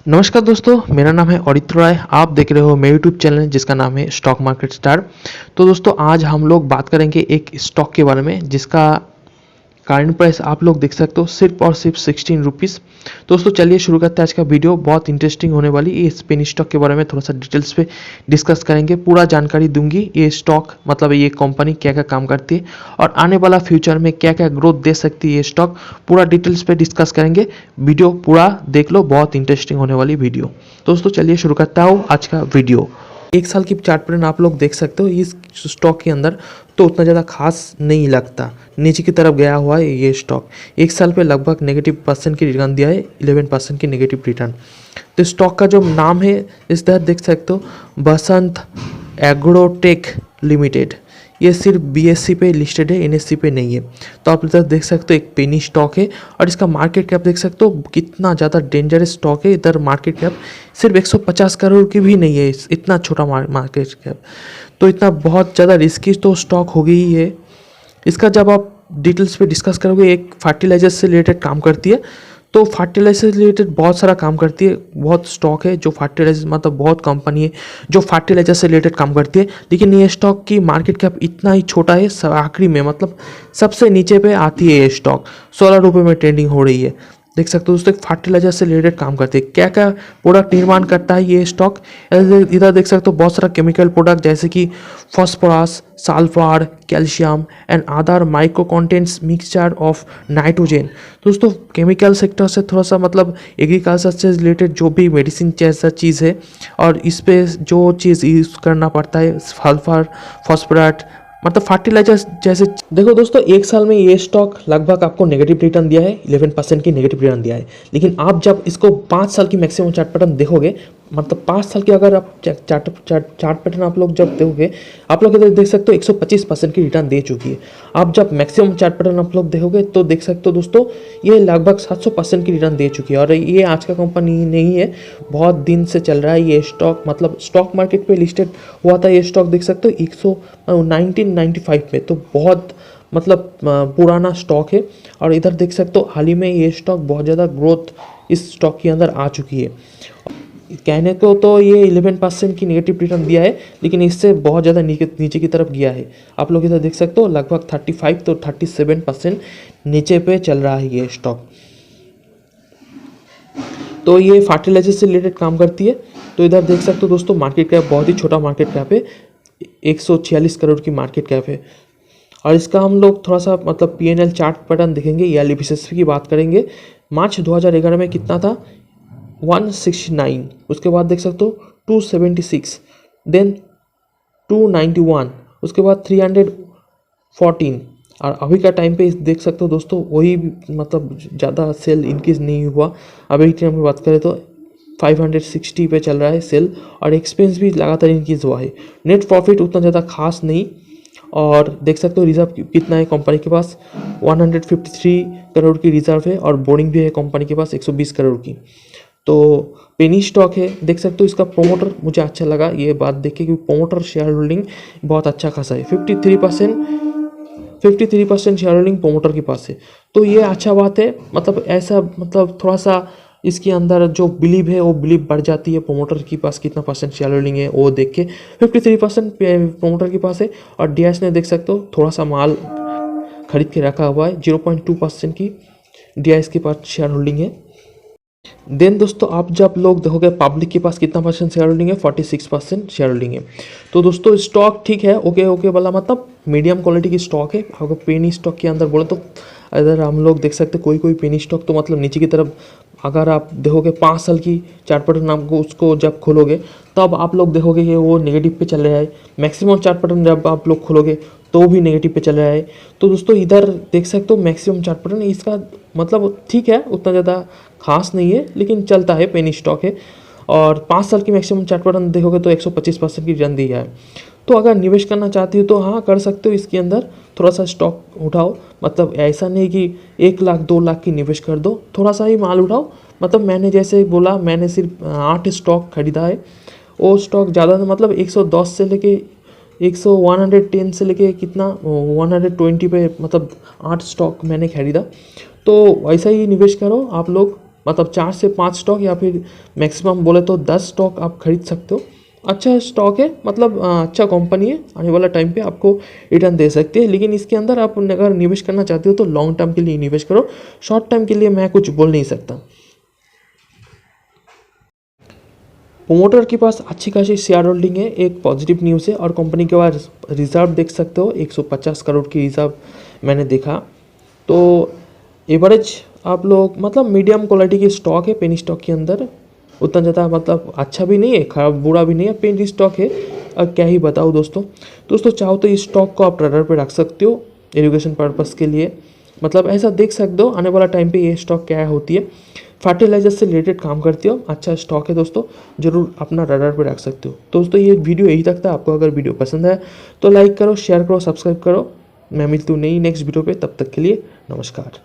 नमस्कार दोस्तों, मेरा नाम है औरित्र राय। आप देख रहे हो मेरे यूट्यूब चैनल जिसका नाम है स्टॉक मार्केट स्टार। तो दोस्तों आज हम लोग बात करेंगे एक स्टॉक के बारे में जिसका करंट प्राइस आप लोग देख सकते हो सिर्फ और सिर्फ 16 रुपीज़। दोस्तों चलिए शुरू करते हैं आज का वीडियो। बहुत इंटरेस्टिंग होने वाली ये पेनी स्टॉक के बारे में थोड़ा सा डिटेल्स पे डिस्कस करेंगे। पूरा जानकारी दूंगी ये स्टॉक मतलब ये कंपनी क्या क्या काम करती है और आने वाला फ्यूचर में क्या क्या ग्रोथ दे सकती है ये स्टॉक, पूरा डिटेल्स पे डिस्कस करेंगे। वीडियो पूरा देख लो, बहुत इंटरेस्टिंग होने वाली वीडियो। दोस्तों चलिए शुरू करता हूँ आज का वीडियो। एक साल की चार्ट पैटर्न आप लोग देख सकते हो इस स्टॉक के अंदर, तो उतना ज़्यादा खास नहीं लगता। नीचे की तरफ गया हुआ है ये स्टॉक। एक साल पे लगभग -% की रिटर्न दिया है, 11% की नेगेटिव रिटर्न। तो स्टॉक का जो नाम है इस तरह देख सकते हो, बसंत एग्रोटेक लिमिटेड। ये सिर्फ बीएससी पे लिस्टेड है, एनएससी पे नहीं है। तो आप इधर देख सकते हो एक पेनी स्टॉक है और इसका मार्केट कैप देख सकते हो कितना ज़्यादा डेंजरस स्टॉक है। इधर मार्केट कैप सिर्फ 150 करोड़ की भी नहीं है, इतना छोटा मार्केट कैप। तो इतना बहुत ज़्यादा रिस्की तो स्टॉक हो गई है। इसका जब आप डिटेल्स पे डिस्कस करोगे, एक फर्टिलाइजर से रिलेटेड काम करती है। तो फर्टिलाइजर से रिलेटेड बहुत सारा काम करती है, बहुत स्टॉक है जो फर्टिलाइजर मतलब बहुत कंपनी है जो फर्टिलाइजर से रिलेटेड काम करती है। लेकिन ये स्टॉक की मार्केट कैप इतना ही छोटा है, आखिरी में मतलब सबसे नीचे पे आती है ये स्टॉक। 16 रुपये में ट्रेडिंग हो रही है। देख सकते हो दोस्तों फर्टिलाइजर से रिलेटेड काम करती है। क्या क्या प्रोडक्ट निर्माण करता है ये स्टॉक, इधर देख सकते हो बहुत सारा केमिकल प्रोडक्ट जैसे कि phosphorus, sulphur, calcium and other micro contents mixture of nitrogen. दोस्तों केमिकल सेक्टर से थोड़ा सा मतलब एग्रीकल्चर से रिलेटेड जो भी मेडिसिन जैसा चीज़ है और इस पे जो चीज़ यूज़ करना पड़ता है सल्फर, फॉस्फोरेट मतलब फर्टिलाइजर जैसे। देखो दोस्तों एक साल में ये स्टॉक लगभग आपको नेगेटिव रिटर्न दिया है, 11% की नेगेटिव रिटर्न दिया है। लेकिन आप जब इसको 5 साल की मैक्सिमम चार्ट पैटर्न देखोगे, मतलब 5 साल की अगर आप चार्ट पैटर्न आप लोग जब देखोगे, आप लोग इधर देख सकते हो 125% की रिटर्न दे चुकी है। आप जब मैक्सिमम चार्ट पैटर्न आप लोग देखोगे तो देख सकते हो दोस्तों ये लगभग 700% की रिटर्न दे चुकी है। और ये आज का कंपनी नहीं है, बहुत दिन से चल रहा है ये स्टॉक। मतलब स्टॉक मार्केट पे लिस्टेड हुआ था ये स्टॉक, देख सकते हो 1995 में। तो बहुत मतलब पुराना स्टॉक है। और इधर देख सकते हो हाल ही में ये स्टॉक बहुत ज़्यादा ग्रोथ इस स्टॉक के अंदर आ चुकी है। कहने को तो ये 11% की नेगेटिव रिटर्न दिया है, लेकिन इससे बहुत ज़्यादा नीचे की तरफ गया है। आप लोग इधर देख सकते हो लगभग 35 तो 37% नीचे पे चल रहा है ये स्टॉक। तो ये फर्टिलाइजर से रिलेटेड काम करती है। तो इधर देख सकते हो दोस्तों मार्केट कैप बहुत ही छोटा मार्केट कैप है, 146 करोड़ की मार्केट कैप है। और इसका हम लोग थोड़ा सा मतलब पीएनएल चार्ट पैटर्न देखेंगे, ईयरली बेसिस की बात करेंगे। मार्च 2011 में कितना था, 169। उसके बाद देख सकते हो 276, देन 291, उसके बाद 314। और अभी का टाइम पे देख सकते हो दोस्तों वही मतलब ज़्यादा सेल इंक्रीज नहीं हुआ। अभी की टाइम में बात करें तो 560 पे चल रहा है सेल, और एक्सपेंस भी लगातार इंक्रीज हुआ है। नेट प्रॉफिट उतना ज़्यादा खास नहीं। और देख सकते हो रिजर्व कितना है कंपनी के पास, 153 करोड़ की रिजर्व है। और बोर्डिंग भी है कंपनी के पास 120 करोड़ की। तो पेनी स्टॉक है, देख सकते हो इसका प्रोमोटर मुझे अच्छा लगा ये बात देख के, क्योंकि प्रोमोटर शेयर होल्डिंग बहुत अच्छा खासा है, 53% शेयर होल्डिंग प्रोमोटर के पास है। तो ये अच्छा बात है। मतलब ऐसा मतलब थोड़ा सा इसके अंदर जो बिलीव है वो बिलीव बढ़ जाती है। प्रोमोटर के पास कितना परसेंट शेयर होल्डिंग है वो देख के 53% प्रोमोटर के पास है। और डीएस ने देख सकते हो थोड़ा सा माल खरीद के रखा हुआ है, 0.2% की डीएस के पास शेयर होल्डिंग है। देन दोस्तों आप जब लोग देखोगे पब्लिक के पास कितना परसेंट शेयर होल्डिंग है, 46% शेयर होल्डिंग है। तो दोस्तों स्टॉक ठीक है, ओके वाला मतलब मीडियम क्वालिटी की स्टॉक है। अगर पेनी स्टॉक के अंदर बोले तो इधर हम लोग देख सकते कोई पेनी स्टॉक तो मतलब नीचे की तरफ अगर आप देखोगे 5 साल की चार्ट पैटर्न आपको उसको जब खोलोगे तब आप लोग देखोगे कि वो नेगेटिव पे चल रहा है। मैक्सिमम चार्ट पैटर्न जब आप लोग खोलोगे तो भी नेगेटिव पे चल रहा है। तो दोस्तों इधर देख सकते हो मैक्सिमम चार्ट पैटर्न इसका मतलब ठीक है, उतना ज़्यादा खास नहीं है लेकिन चलता है, पेनी स्टॉक है। और 5 साल की मैक्सिमम चार्ट पैटर्न देखोगे तो 125% की रिटर्न दी है। तो अगर निवेश करना चाहती हो तो हाँ कर सकते हो, इसके अंदर थोड़ा सा स्टॉक उठाओ। मतलब ऐसा नहीं कि 1 लाख 2 लाख की निवेश कर दो, थोड़ा सा ही माल उठाओ। मतलब मैंने जैसे बोला मैंने सिर्फ 8 स्टॉक खरीदा है। वो स्टॉक ज़्यादा मतलब 110 से लेके 110 से लेके कितना 120 पे मतलब 8 स्टॉक मैंने खरीदा। तो वैसा ही निवेश करो आप लोग। मतलब 4 से 5 स्टॉक या फिर मैक्सिमम बोले तो 10 स्टॉक आप खरीद सकते हो। अच्छा स्टॉक है, मतलब अच्छा कंपनी है, आने वाला टाइम पे आपको रिटर्न दे सकती है। लेकिन इसके अंदर आप अगर निवेश करना चाहते हो तो लॉन्ग टर्म के लिए निवेश करो, शॉर्ट टर्म के लिए मैं कुछ बोल नहीं सकता। प्रोमोटर के पास अच्छी खासी शेयर होल्डिंग है, एक पॉजिटिव न्यूज़ है। और कंपनी के पास रिजर्व देख सकते हो 150 करोड़ की रिजर्व मैंने देखा। तो एवरेज आप लोग मतलब मीडियम क्वालिटी की स्टॉक है पेनी स्टॉक के अंदर, उतना ज़्यादा मतलब अच्छा भी नहीं है, खराब बुरा भी नहीं है, पेनी स्टॉक है। अब क्या ही बताऊँ दोस्तों चाहो तो इस स्टॉक को आप ट्रेडर पे रख सकते हो एजुकेशन पर्पस के लिए। मतलब ऐसा देख सकते हो आने वाला टाइम पे ये स्टॉक क्या होती है, फर्टिलाइजर से रिलेटेड काम करती हो, अच्छा स्टॉक है दोस्तों, जरूर अपना रडार पे रख सकते हो। दोस्तों ये वीडियो यही तक था। आपको अगर वीडियो पसंद है तो लाइक करो, शेयर करो, सब्सक्राइब करो। मैं मिलती हूँ नई नेक्स्ट वीडियो पे, तब तक के लिए नमस्कार।